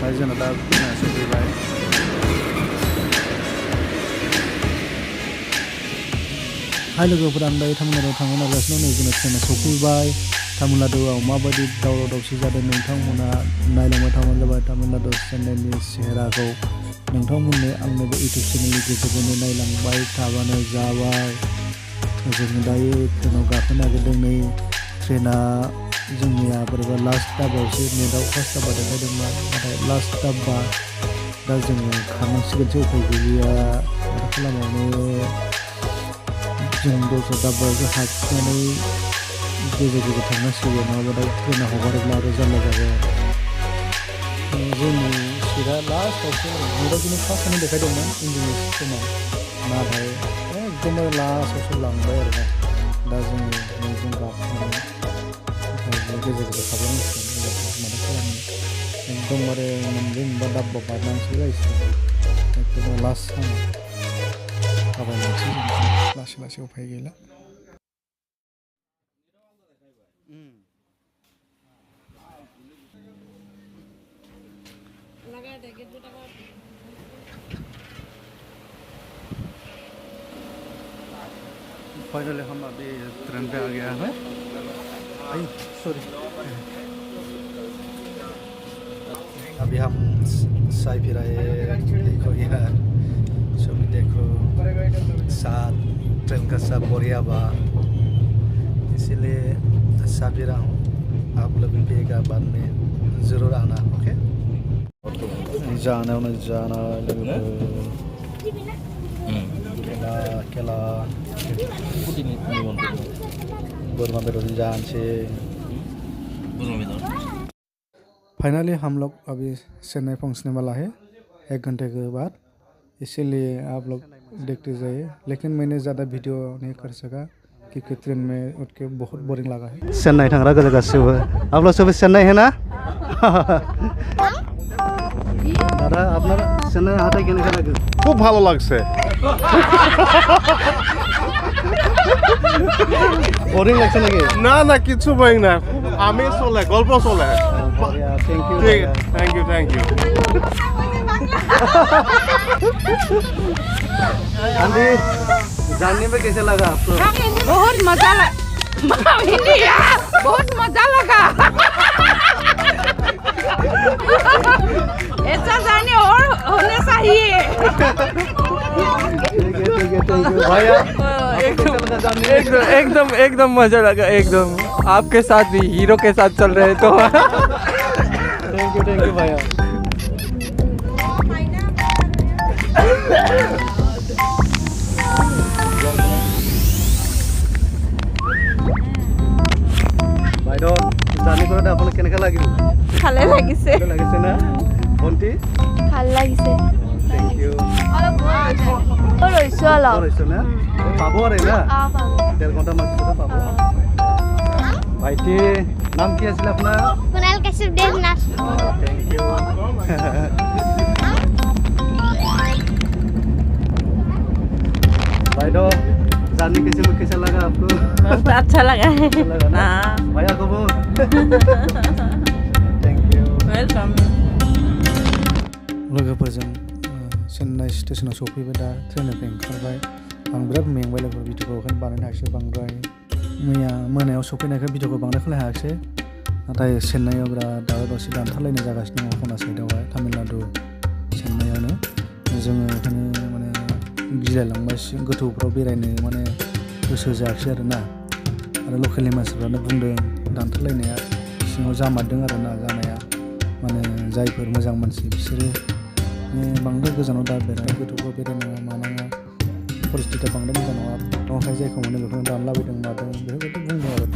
ओमफ्राय जोंना दा सफैबाय हाय लोगोफोर आं दायो तामिल नाडुआव थांनो नागिरगासिनो नै जोंना ट्रेना सफैबाय तामिल नाडुआव माबायदि दावराव दावसि जादों नोंथांमोना नायलांबाय थाबानो जाबाय तामिल नाडु चेन्नाइनि सेहेराखौ नोंथांमोननो आंनि बे इउटुब चेनेलनि गेजेरजोंनो नायलांबाय थाबानो जाबाय जों दायो ट्रेनाव गाखोनो नागिरदों नै ट्रेना जोंनिया बोरैबा लास्ट दाबायावसो नेटआव फार्स्ट दाबा देखायदोंमोन नाथाय लास्ट दाबा दा जोङो खारनांसिगोनसो उफाय गैलिया माथो खालामबावनो जों दस्रा दाबायावसो हाबनानै गेजेर गेजेर थांनांसिगोन नङाबा दा ट्रेना हगारोब्ला आरो जारला जागोन जोंनि सिटआ लास्टआवसो नेटआव फार्स्टआवनो देखायदोंमोन इन्जिननि सिस्टेमाव नाथाय एकदमबारे लास्टआवसो लांबाय आरोना दा जोङो नोंजों गाखोनानै गेजेर गेजेर खारलांनांसिगोन माथो खालामनो एकदमबारे मोनब्रै मोनबा दाब्बा बारनानैसो जाहैसिगोन एकदम लास्ट सानाव थाबायनानैसो लासै लासै उफाय गैला फाइनली हम अभी ट्रेन पे आ गया है सॉरी अभी हम साई फिर आए देखो यार सभी देखो साथ ट्रेन का सब बढ़िया बा इसीलिए साथ भी रहा हूँ आप लोग भी पिएगा बाद में ज़रूर आना ओके जाना केला बोरमा बेदर जानसे फाइनली हम लोग अभी चेन्नई पहुंचने वाला है 1 घंटे के बाद इसीलिए आप लोग देखते जाइए लेकिन मैंने ज़्यादा वीडियो नहीं कर सका क्योंकि ट्रेन में उठ के बहुत बोरिंग लगा है चेन्नई थांग्रा गोजा गासिबो आप लोग सब चेन्नई है ना दादा আপনারা चेन्नई हाथाय কেনে লাগে খুব ভালো লাগছে बोरिंग লাগছে নাকি না না কিছু বোরিং না খুব আমি চলে গল্প চলে thank you thank you aunty जानने में कैसे लगा आपको बहुत मजा लगा बहुत मजा लगा ऐसा जाने और होने चाहिए भैया एकदम मजा लगा एकदम आपके साथ भी हीरो के साथ चल रहे तो थैंक यू भैया বাইদেউ জানি করে আপোনাক কেনেকা লাগিল ভালে লাগিছে লাগিছে না ভন্টি ভাল লাগিছে থ্যাংক ইউ ৰৈছো অলপ ৰৈছো না পাব আৰু না 1.5 ঘণ্টা মান পিছতে পাব ভাইটি নাম কি আছিল আপোনাৰ কুনাল কাশ্যপ দেৱনাথ थैंक यू भाईडो जानने कैसा लगा आपको बहुत अच्छा लगा है हाँ भैया को थैंक यू वेलकम लोगोफोरजों चेन्नाई स्टेशनाव सफैबाय दा ट्रेननिफ्राय ओंखारबाय आं बिराद मेंबाय लोगो भिडिअखौ ओंखायनो बानायनो हायाखिसै बांद्राय मैया मोनायाव सफैनायखाय भिडिअखौ बांद्राय खालामनो हायाखिसै नाथाय चेन्नाइआव बिराद दावराव दावसि दानथारलायनाय जागासिनो दङ खना साइडआवहाय तामिल नाडु चेन्नाइआवनो जोङो ओंखायनो माने गिलायलांबाय गोथौफ्राव बेरायनो माने गोसो जायाखिसै आरोना आरो लकेलनि मानसिफ्रानो बुंदों दानथारलायनाया सिङाव जामारदों आरोना जानाया माने जायफोर मोजां मानसि बिसोरो बांद्राय गोजानाव दा बेराय गोथौफ्राव बेरायनाङा मानाङा परिस्थितिया बांद्राय मोजां नङा नंखाय जायखौ मोनो बेखौनो दानलाबायदों मादों बेफोरबायदि बुंदों आरो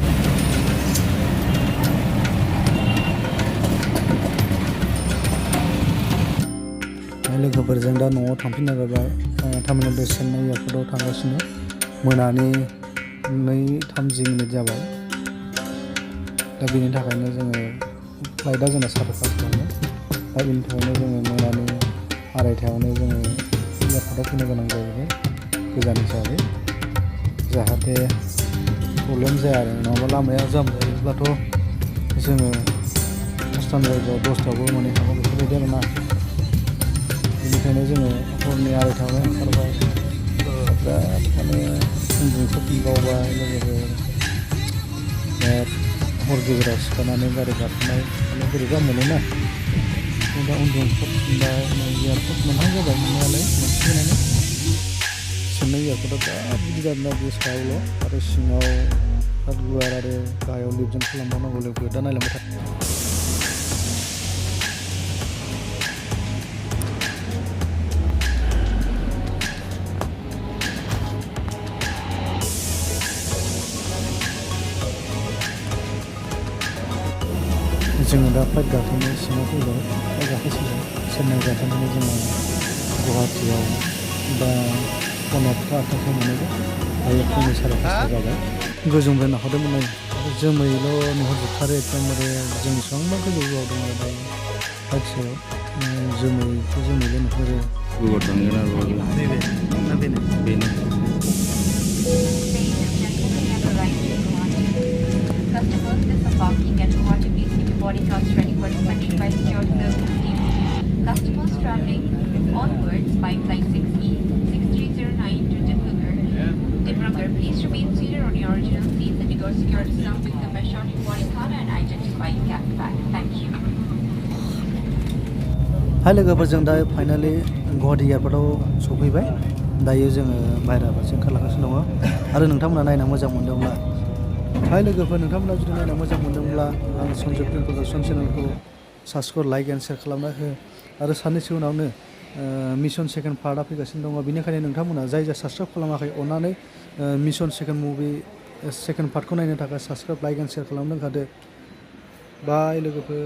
लोगोफोरजों दा न'आव थांफिननो जाबाय तामिल नाडु चेन्नाइ एयारपर्टआव थांगासिनो मोनानि 2:30 मिनिट जाबाय दा बेनि थाखायनो जोङो फ्लाइटआ जोंना 5:30 दङ दा बेनि थाखायनो जोङो मोनानि 2:30 जोङो एयारपर्टआव फैनो गोनां जाहैबाय गोजान हिसाबै जाहाथे प्रब्लेम जाया आरो नङाबा लामाया जाम जायोब्लाथ' जोङो 10 जायगायाव 10थायावबो मोनहैखागौ बेफोरबायदि आरोना बेनिखायनो जोङो हरनि 2:30 ओंखारबाय बिराद माने उन्दुनो बावबाय लोगोफोर बिराद हर गेजेराव सिखारनानै गारि गाखोनाय माने बोरैबा मोनोना दा उन्दुनो ओंखारफिनबाय एयारपर्ट मोनहां जाबाय मोननायालाय मोनसिगोनानो चेन्नाइ एयारपर्टआ बिराद गिदिर आरोना बे सायावल' आरो सिङाव बिराद गुवार आरो गाहायाव लिफ्टजों खालामबावनांगौ लोगो दा नायलांबाय था जोङो दा फ्लाइट गाखोनो सिङाव फैबाय फ्लाइट गाखोसिगोन चेन्नाइ गाखोनानै जोङो गुवाहाटियाव दा 15:08 मोनहैबाय दायो फुंनि 5:30 जाबाय गोजौनिफ्राय नाहरदोंमोन आरो जोमैल' नुहुरजोबथारो एकदमबारे जों बेसेबांबा गोजौआव दं आरो दायो फ्लाइट सायाव जोमैल' नुहुरो गुबुन थांगोन आरो नैबे ना बेनो Customers disembarking at Guwahati please keep your body cards ready for inspection by security services team. Customers travelling onwards by flight 6E 6309 to Dibrugarh, please remain seated on your original seats and your security staff will come by short your body card and identifying cap bag. Thank you. हाय लोगोफोर जों दा finally Guwahati एयारपर्टआव सफैबाय दायो जोङो बायह्रा फारसे ओंखारलांगासिनो दङ आरो नोंथांमोना नायना मोजां मोनदोंब्ला हाय लोगोफोर नोंथांमोना जुदि नायना मोजां मोनदोंब्ला आं सन्जय फिल्म प्रडाक्सन चेनेलखौ साबस्क्राइब लाइक एन्ड शेयार खालामना हो आरो साननैसो उनावनो मिशन सेकेन्ड पार्टआ फैगासिनो दङ बेनिखायनो नोंथांमोना जाय साबस्क्राइब खालामाखै अननानै मिशन सेकेन्ड पार्टखौ नायनो थाखाय साबस्क्राइब लाइक एन्ड शेयार खालामनो हादो बाय लोगोफोर